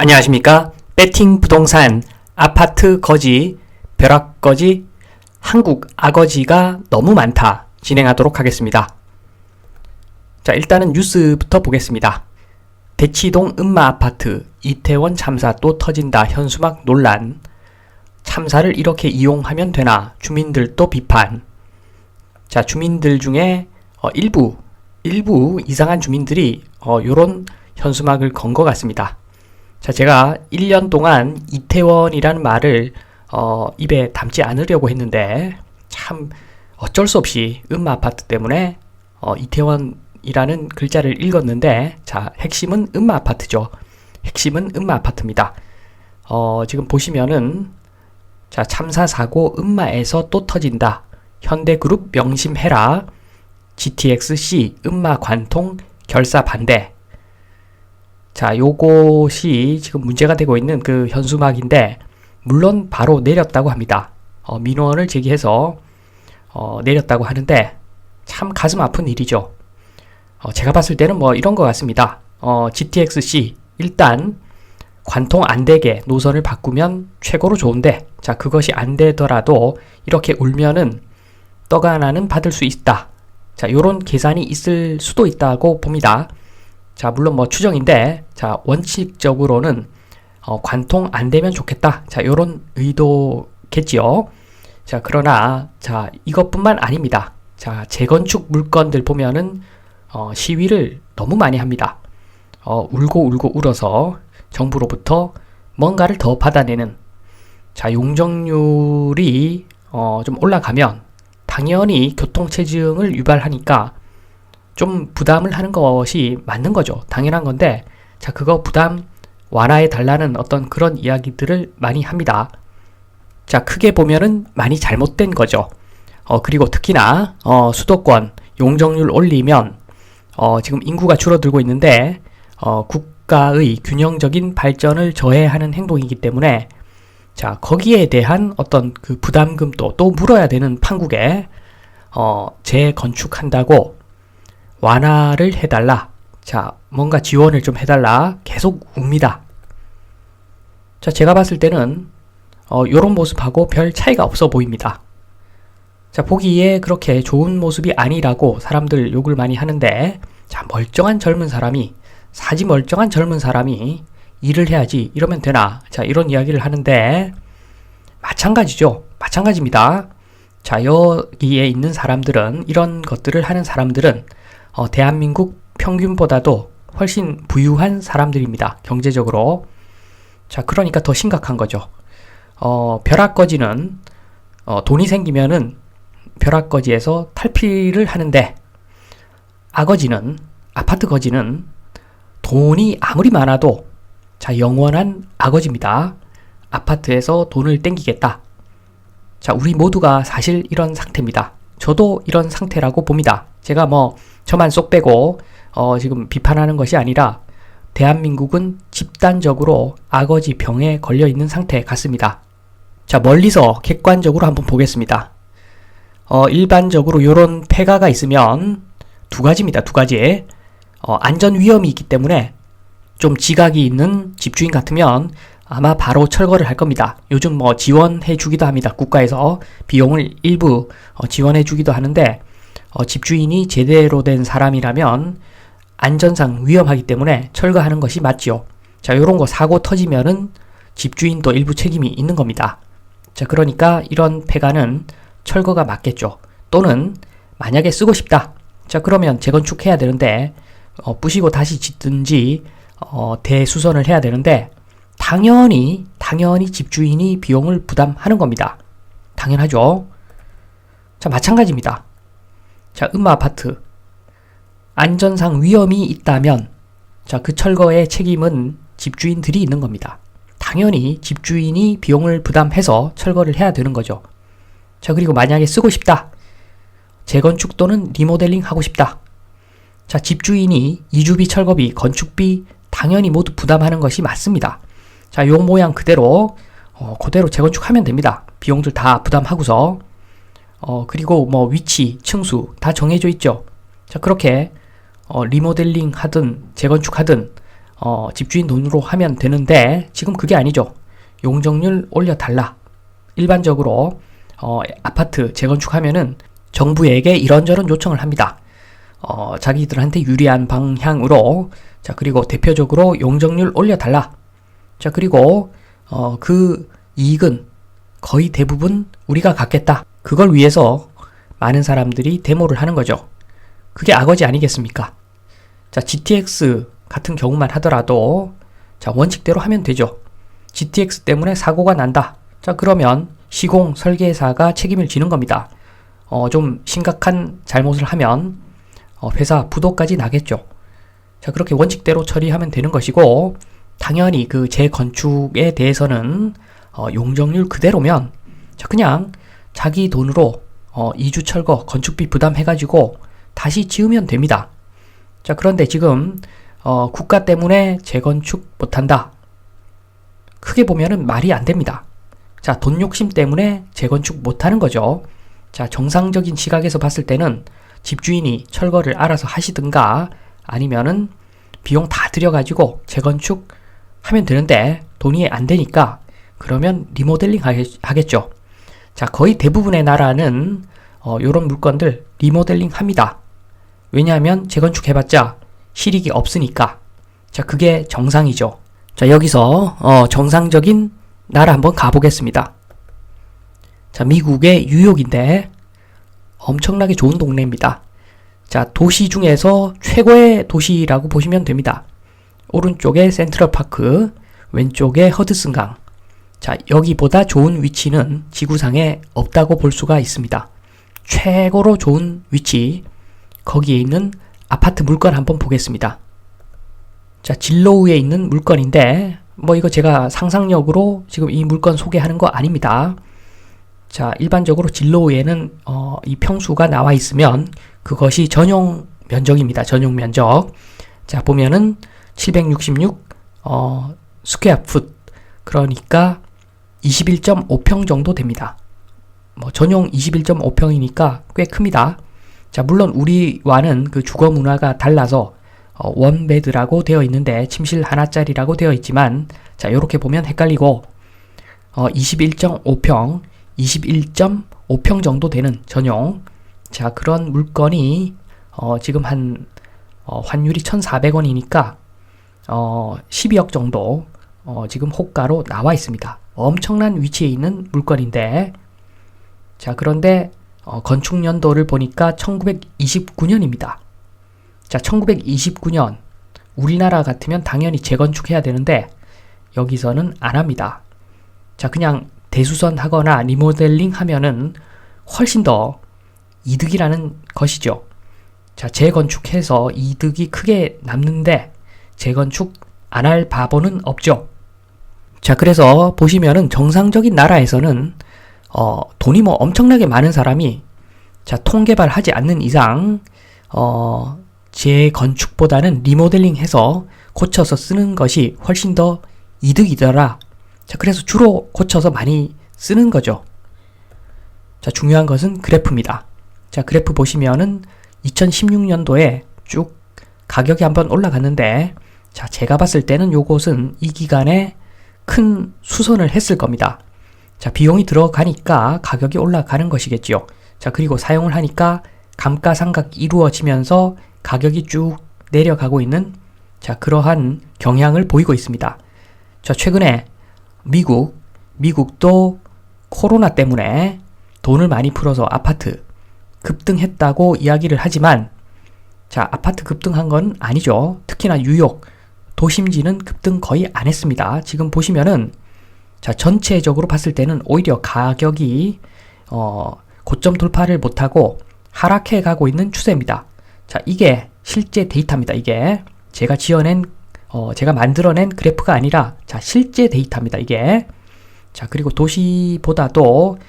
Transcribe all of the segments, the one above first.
안녕하십니까. 배팅 부동산, 아파트 거지, 벼락 거지, 한국 아거지가 너무 많다 진행하도록 하겠습니다. 자, 일단은 뉴스부터 보겠습니다. 대치동 음마아파트 이태원 참사 또 터진다 현수막 논란. 참사를 이렇게 이용하면 되나 주민들도 비판. 자, 주민들 중에 일부 이상한 주민들이 요런 현수막을 건 것 같습니다. 자, 제가 1년 동안 이태원이라는 말을 입에 담지 않으려고 했는데 참 어쩔 수 없이 음마아파트 때문에 이태원이라는 글자를 읽었는데, 자, 핵심은 음마아파트죠. 핵심은 음마아파트입니다. 지금 보시면은 자, 참사 사고 음마에서 또 터진다. 현대그룹 명심해라. GTX-C 음마 관통 결사 반대. 자, 요것이 지금 문제가 되고 있는 그 현수막인데, 물론 바로 내렸다고 합니다. 민원을 제기해서 내렸다고 하는데 참 가슴 아픈 일이죠. 제가 봤을 때는 뭐 이런 것 같습니다. GTX-C 일단 관통 안 되게 노선을 바꾸면 최고로 좋은데, 자, 그것이 안 되더라도 이렇게 울면은 떡 하나는 받을 수 있다. 자, 요런 계산이 있을 수도 있다고 봅니다. 자, 물론 뭐 추정인데, 자, 원칙적으로는 관통 안 되면 좋겠다. 자, 요런 의도겠지요. 자, 그러나 자, 이것뿐만 아닙니다. 자, 재건축 물건들 보면은 시위를 너무 많이 합니다. 울고 울어서 정부로부터 뭔가를 더 받아내는. 자, 용적률이 좀 올라가면 당연히 교통체증을 유발하니까 좀 부담을 하는 것이 맞는 거죠. 당연한 건데, 자, 그거 부담 완화해 달라는 어떤 그런 이야기들을 많이 합니다. 자, 크게 보면은 많이 잘못된 거죠. 그리고 특히나 수도권 용적률 올리면 지금 인구가 줄어들고 있는데 국가의 균형적인 발전을 저해하는 행동이기 때문에, 자, 거기에 대한 어떤 그 부담금도 또 물어야 되는 판국에 재건축한다고 완화를 해달라. 자, 뭔가 지원을 좀 해달라. 계속 웁니다. 자, 제가 봤을 때는 요런 모습하고 별 차이가 없어 보입니다. 자, 보기에 그렇게 좋은 모습이 아니라고 사람들 욕을 많이 하는데, 자, 멀쩡한 젊은 사람이, 사지 멀쩡한 젊은 사람이 일을 해야지 이러면 되나. 자, 이런 이야기를 하는데 마찬가지죠. 마찬가지입니다. 자, 여기에 있는 사람들은, 이런 것들을 하는 사람들은 대한민국 평균보다도 훨씬 부유한 사람들입니다. 경제적으로. 자, 그러니까 더 심각한 거죠. 벼락거지는 돈이 생기면은 벼락거지에서 탈피를 하는데, 아거지는, 아파트 거지는 돈이 아무리 많아도, 자, 영원한 아거지입니다. 아파트에서 돈을 땡기겠다. 자, 우리 모두가 사실 이런 상태입니다. 저도 이런 상태라고 봅니다. 제가 뭐 저만 쏙 빼고 지금 비판하는 것이 아니라 대한민국은 집단적으로 아거지 병에 걸려 있는 상태 같습니다. 자, 멀리서 객관적으로 한번 보겠습니다. 일반적으로 이런 폐가가 있으면 두 가지입니다. 두 가지. 안전 위험이 있기 때문에 좀 지각이 있는 집주인 같으면 아마 바로 철거를 할 겁니다. 요즘 뭐 지원해 주기도 합니다. 국가에서 비용을 일부 지원해 주기도 하는데, 집주인이 제대로 된 사람이라면 안전상 위험하기 때문에 철거하는 것이 맞지요. 자, 요런 거 사고 터지면은 집주인도 일부 책임이 있는 겁니다. 자, 그러니까 이런 폐가는 철거가 맞겠죠. 또는 만약에 쓰고 싶다. 자, 그러면 재건축해야 되는데 부시고 다시 짓든지 대수선을 해야 되는데, 당연히 집주인이 비용을 부담하는 겁니다. 당연하죠. 자, 마찬가지입니다. 자, 음마아파트 안전상 위험이 있다면, 자, 그 철거의 책임은 집주인들이 있는 겁니다. 당연히 집주인이 비용을 부담해서 철거를 해야 되는 거죠. 자, 그리고 만약에 쓰고 싶다. 재건축 또는 리모델링 하고 싶다. 자, 집주인이 이주비, 철거비, 건축비 당연히 모두 부담하는 것이 맞습니다. 자, 요 모양 그대로 재건축하면 됩니다. 비용들 다 부담하고서. 그리고 뭐 위치, 층수 다 정해져 있죠. 자, 그렇게 리모델링 하든 재건축 하든 집주인 돈으로 하면 되는데 지금 그게 아니죠. 용적률 올려달라. 일반적으로 아파트 재건축하면은 정부에게 이런저런 요청을 합니다. 자기들한테 유리한 방향으로. 자, 그리고 대표적으로 용적률 올려달라. 자, 그리고 그 이익은 거의 대부분 우리가 갖겠다. 그걸 위해서 많은 사람들이 데모를 하는 거죠. 그게 아거지 아니겠습니까? 자, GTX 같은 경우만 하더라도 자, 원칙대로 하면 되죠. GTX 때문에 사고가 난다. 자, 그러면 시공 설계사가 책임을 지는 겁니다. 좀 심각한 잘못을 하면 회사 부도까지 나겠죠. 자, 그렇게 원칙대로 처리하면 되는 것이고, 당연히 그 재건축에 대해서는 용적률 그대로면 자, 그냥 자기 돈으로 이주 철거 건축비 부담해가지고 다시 지으면 됩니다. 자, 그런데 지금 국가 때문에 재건축 못한다. 크게 보면은 말이 안 됩니다. 자, 돈 욕심 때문에 재건축 못하는 거죠. 자, 정상적인 시각에서 봤을 때는 집주인이 철거를 알아서 하시든가 아니면은 비용 다 들여가지고 재건축 하면 되는데 돈이 안 되니까 그러면 리모델링 하겠죠. 자, 거의 대부분의 나라는 요런 물건들 리모델링 합니다. 왜냐하면 재건축 해봤자 실익이 없으니까. 자, 그게 정상이죠. 자, 여기서 정상적인 나라 한번 가보겠습니다. 자, 미국의 뉴욕인데 엄청나게 좋은 동네입니다. 자, 도시 중에서 최고의 도시라고 보시면 됩니다. 오른쪽에 센트럴파크, 왼쪽에 허드슨강. 자, 여기보다 좋은 위치는 지구상에 없다고 볼 수가 있습니다. 최고로 좋은 위치, 거기에 있는 아파트 물건 한번 보겠습니다. 자, 진로우에 있는 물건인데 이거 제가 상상력으로 지금 이 물건 소개하는 거 아닙니다. 자, 일반적으로 진로우에는 이 평수가 나와 있으면 그것이 전용 면적입니다. 전용 면적. 자, 보면은 766 스퀘어 풋, 그러니까 21.5평 정도 됩니다. 전용 21.5평이니까 꽤 큽니다. 자, 물론 우리와는 그 주거 문화가 달라서 원베드라고 되어 있는데 침실 하나짜리라고 되어 있지만, 자, 요렇게 보면 헷갈리고 21.5평, 21.5평 정도 되는 전용, 자, 그런 물건이 지금 한 환율이 1,400원이니까 12억 정도 지금 호가로 나와 있습니다. 엄청난 위치에 있는 물건인데, 자, 그런데 건축 연도를 보니까 1929년입니다. 자, 1929년 우리나라 같으면 당연히 재건축해야 되는데 여기서는 안 합니다. 자, 그냥 대수선 하거나 리모델링 하면은 훨씬 더 이득이라는 것이죠. 자, 재건축해서 이득이 크게 남는데 재건축 안 할 바보는 없죠. 자, 그래서 보시면은 정상적인 나라에서는 돈이 엄청나게 많은 사람이 자, 통개발 하지 않는 이상 재건축보다는 리모델링 해서 고쳐서 쓰는 것이 훨씬 더 이득이더라. 자, 그래서 주로 고쳐서 많이 쓰는 거죠. 자, 중요한 것은 그래프입니다. 자, 그래프 보시면은 2016년도에 쭉 가격이 한번 올라갔는데, 자, 제가 봤을 때는 요것은 이 기간에 큰 수선을 했을 겁니다. 자, 비용이 들어가니까 가격이 올라가는 것이겠지요. 자, 그리고 사용을 하니까 감가상각이 이루어지면서 가격이 쭉 내려가고 있는, 자, 그러한 경향을 보이고 있습니다. 자, 최근에 미국도 코로나 때문에 돈을 많이 풀어서 아파트 급등했다고 이야기를 하지만, 자, 아파트 급등한 건 아니죠. 특히나 뉴욕 도심지는 급등 거의 안 했습니다. 지금 보시면은 자, 전체적으로 봤을 때는 오히려 가격이 고점 돌파를 못하고 하락해 가고 있는 추세입니다. 자, 이게 실제 데이터입니다. 이게 제가 만들어낸 그래프가 아니라, 자, 실제 데이터입니다. 이게. 자, 그리고 도시보다도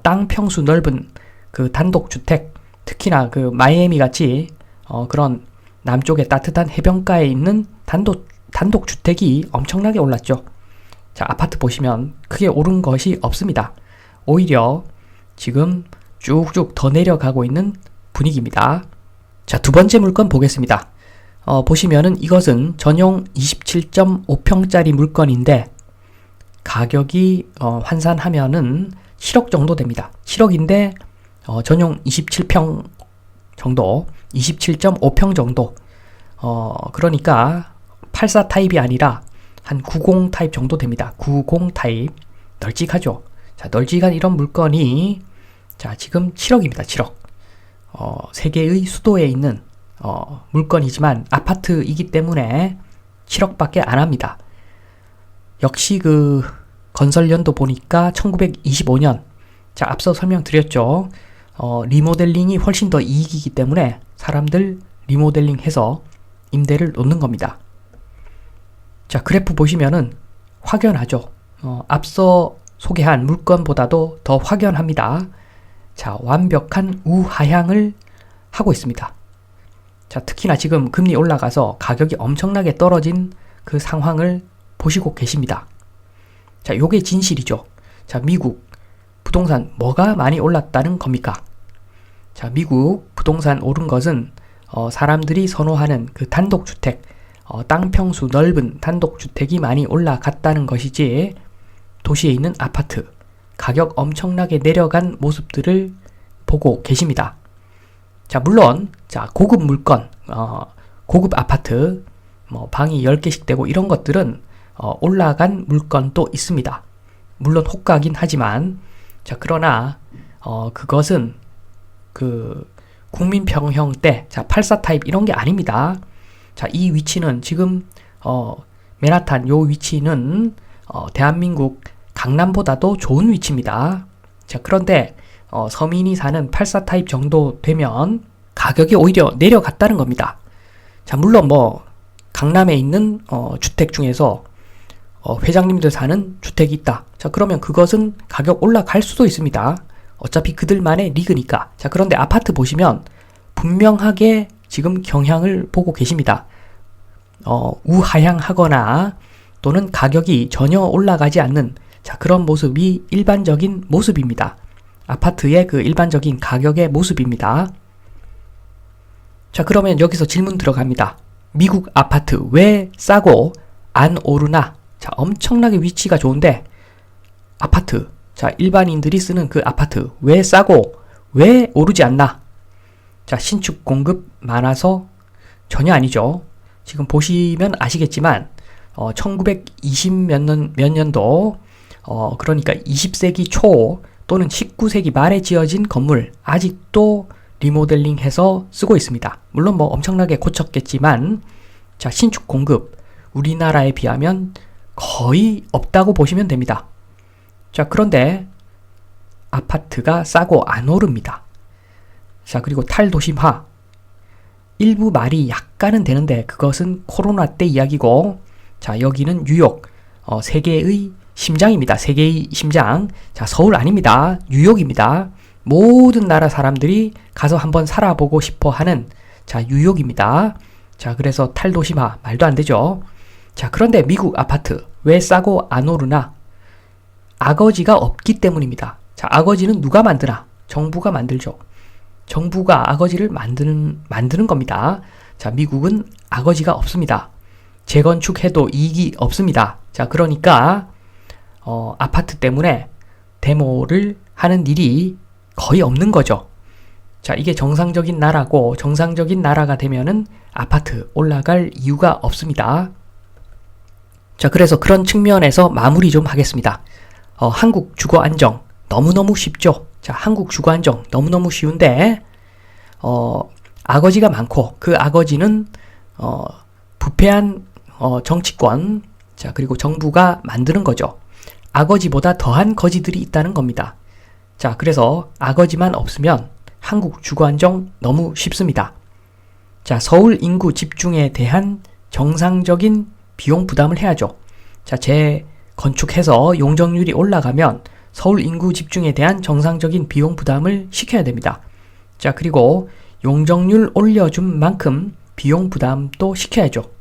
땅 평수 넓은 그 단독주택, 특히나 그 마이애미 같이 그런 남쪽에 따뜻한 해변가에 있는 단독주택이 엄청나게 올랐죠. 자, 아파트 보시면 크게 오른 것이 없습니다. 오히려 지금 쭉쭉 더 내려가고 있는 분위기입니다. 자, 두 번째 물건 보겠습니다. 보시면은 이것은 전용 27.5평짜리 물건인데 가격이 환산하면은 7억 정도 됩니다. 7억인데 전용 27평 정도, 27.5평 정도. 그러니까 84 타입이 아니라 한 90 타입 정도 됩니다. 90 타입. 널찍하죠. 자, 널찍한 이런 물건이 자, 지금 7억입니다. 7억. 세계의 수도에 있는 물건이지만 아파트이기 때문에 7억밖에 안 합니다. 역시 그 건설연도 보니까 1925년. 자, 앞서 설명드렸죠. 리모델링이 훨씬 더 이익이기 때문에 사람들 리모델링해서 임대를 놓는 겁니다. 자, 그래프 보시면은 확연하죠. 앞서 소개한 물건보다도 더 확연합니다. 자, 완벽한 우하향을 하고 있습니다. 자, 특히나 지금 금리 올라가서 가격이 엄청나게 떨어진 그 상황을 보시고 계십니다. 자, 요게 진실이죠. 자, 미국 부동산 뭐가 많이 올랐다는 겁니까? 자, 미국 부동산 오른 것은 사람들이 선호하는 그 단독주택, 땅평수 넓은 단독주택이 많이 올라갔다는 것이지 도시에 있는 아파트 가격 엄청나게 내려간 모습들을 보고 계십니다. 자, 물론 자, 고급 물건, 고급 아파트, 방이 10개씩 되고 이런 것들은 올라간 물건도 있습니다. 물론 호가긴 하지만 자, 그러나 그것은 그 국민평형 때 자, 84 타입 이런 게 아닙니다. 자, 이 위치는 지금 맨하탄 요 위치는 대한민국 강남보다도 좋은 위치입니다. 자, 그런데 서민이 사는 84 타입 정도 되면 가격이 오히려 내려갔다는 겁니다. 자, 물론 강남에 있는 주택 중에서 회장님들 사는 주택이 있다. 자, 그러면 그것은 가격 올라갈 수도 있습니다. 어차피 그들만의 리그니까. 자, 그런데 아파트 보시면 분명하게 지금 경향을 보고 계십니다. 우하향하거나 또는 가격이 전혀 올라가지 않는 자, 그런 모습이 일반적인 모습입니다. 아파트의 그 일반적인 가격의 모습입니다. 자, 그러면 여기서 질문 들어갑니다. 미국 아파트 왜 싸고 안 오르나? 자, 엄청나게 위치가 좋은데 아파트, 자, 일반인들이 쓰는 그 아파트 왜 싸고 왜 오르지 않나? 자, 신축 공급 많아서 전혀 아니죠. 지금 보시면 아시겠지만 1920 몇 년도 그러니까 20세기 초 또는 19세기 말에 지어진 건물 아직도 리모델링해서 쓰고 있습니다. 물론 엄청나게 고쳤겠지만 자, 신축 공급 우리나라에 비하면 거의 없다고 보시면 됩니다. 자, 그런데 아파트가 싸고 안 오릅니다. 자, 그리고 탈도심화 일부 말이 약간은 되는데 그것은 코로나 때 이야기고 자, 여기는 뉴욕 세계의 심장입니다. 세계의 심장. 자, 서울 아닙니다. 뉴욕입니다. 모든 나라 사람들이 가서 한번 살아보고 싶어 하는 자, 뉴욕입니다. 자, 그래서 탈도심화 말도 안 되죠. 자, 그런데 미국 아파트 왜 싸고 안 오르나? 아거지가 없기 때문입니다. 자, 아거지는 누가 만드나? 정부가 만들죠. 정부가 아거지를 만드는 겁니다. 자, 미국은 아거지가 없습니다. 재건축해도 이익이 없습니다. 자, 그러니까 아파트 때문에 데모를 하는 일이 거의 없는 거죠. 자, 이게 정상적인 나라고 정상적인 나라가 되면은 아파트 올라갈 이유가 없습니다. 자, 그래서 그런 측면에서 마무리 좀 하겠습니다. 한국 주거 안정 너무너무 쉽죠. 자, 한국 주거 안정 너무너무 쉬운데 아거지가 많고 그 아거지는 부패한 정치권 자, 그리고 정부가 만드는 거죠. 아거지보다 더한 거지들이 있다는 겁니다. 자, 그래서 아거지만 없으면 한국 주거 안정 너무 쉽습니다. 자, 서울 인구 집중에 대한 정상적인 비용 부담을 해야죠. 자, 재건축해서 용적률이 올라가면 서울 인구 집중에 대한 정상적인 비용 부담을 시켜야 됩니다. 자, 그리고 용적률 올려준 만큼 비용 부담도 시켜야죠.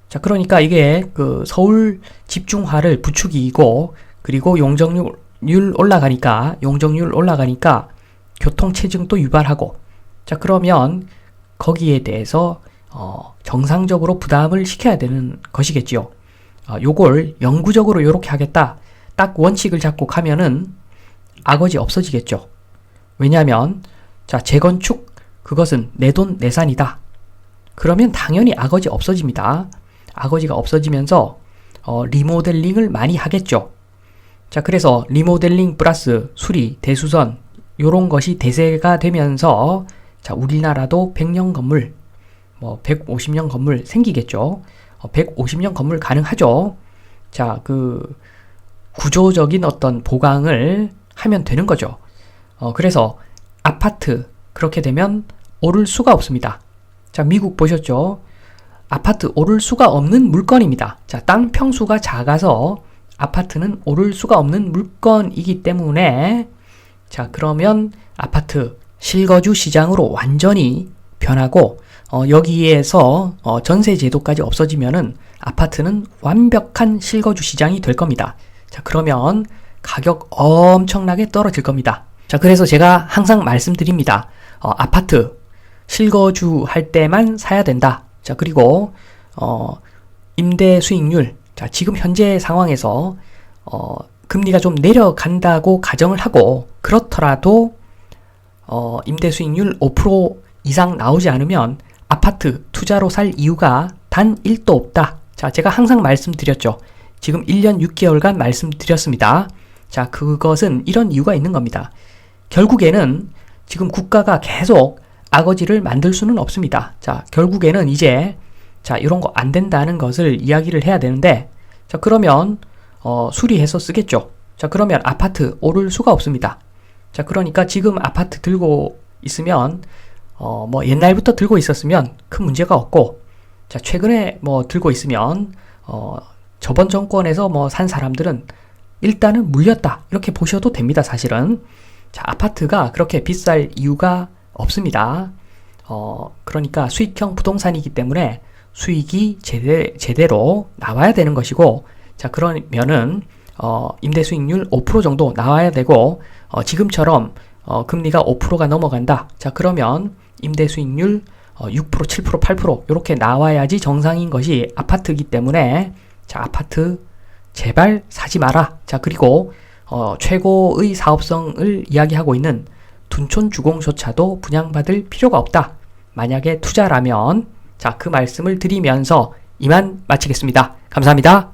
자, 그러니까 이게 그 서울 집중화를 부추기고 그리고 용적률 올라가니까 교통체증도 유발하고 자, 그러면 거기에 대해서 정상적으로 부담을 시켜야 되는 것이겠지요. 요걸 영구적으로 요렇게 하겠다. 딱 원칙을 잡고 가면은 아거지 없어지겠죠. 왜냐하면 자, 재건축 그것은 내 돈 내산이다. 그러면 당연히 아거지 없어집니다. 아거지가 없어지면서 리모델링을 많이 하겠죠. 자, 그래서 리모델링 플러스 수리, 대수선 요런 것이 대세가 되면서 자, 우리나라도 100년 건물, 150년 건물 생기겠죠. 150년 건물 가능하죠. 자, 그 구조적인 어떤 보강을 하면 되는 거죠. 그래서 아파트 그렇게 되면 오를 수가 없습니다. 자, 미국 보셨죠? 아파트 오를 수가 없는 물건입니다. 자, 땅 평수가 작아서 아파트는 오를 수가 없는 물건이기 때문에 자, 그러면 아파트 실거주 시장으로 완전히 변하고 여기에서 전세 제도까지 없어지면은 아파트는 완벽한 실거주 시장이 될 겁니다. 자, 그러면 가격 엄청나게 떨어질 겁니다. 자, 그래서 제가 항상 말씀드립니다. 아파트 실거주 할 때만 사야 된다. 자, 그리고 임대 수익률. 자, 지금 현재 상황에서 금리가 좀 내려간다고 가정을 하고 그렇더라도 임대 수익률 5% 이상 나오지 않으면 아파트 투자로 살 이유가 단 1도 없다. 자, 제가 항상 말씀드렸죠. 지금 1년 6개월간 말씀드렸습니다. 자, 그것은 이런 이유가 있는 겁니다. 결국에는 지금 국가가 계속 아거지를 만들 수는 없습니다. 자, 결국에는 이제 자, 이런 거 안 된다는 것을 이야기를 해야 되는데 자, 그러면 수리해서 쓰겠죠. 자, 그러면 아파트 오를 수가 없습니다. 자, 그러니까 지금 아파트 들고 있으면 옛날부터 들고 있었으면 큰 문제가 없고 자, 최근에 들고 있으면 저번 정권에서 산 사람들은 일단은 물렸다. 이렇게 보셔도 됩니다, 사실은. 자, 아파트가 그렇게 비쌀 이유가 없습니다. 그러니까 수익형 부동산이기 때문에 수익이 제대로 나와야 되는 것이고 자, 그러면은 임대 수익률 5% 정도 나와야 되고 지금처럼 금리가 5%가 넘어간다. 자, 그러면 임대 수익률 6%, 7%, 8% 이렇게 나와야지 정상인 것이 아파트이기 때문에 자, 아파트 제발 사지 마라. 자, 그리고 최고의 사업성을 이야기하고 있는 둔촌 주공조차도 분양받을 필요가 없다. 만약에 투자라면 자, 그 말씀을 드리면서 이만 마치겠습니다. 감사합니다.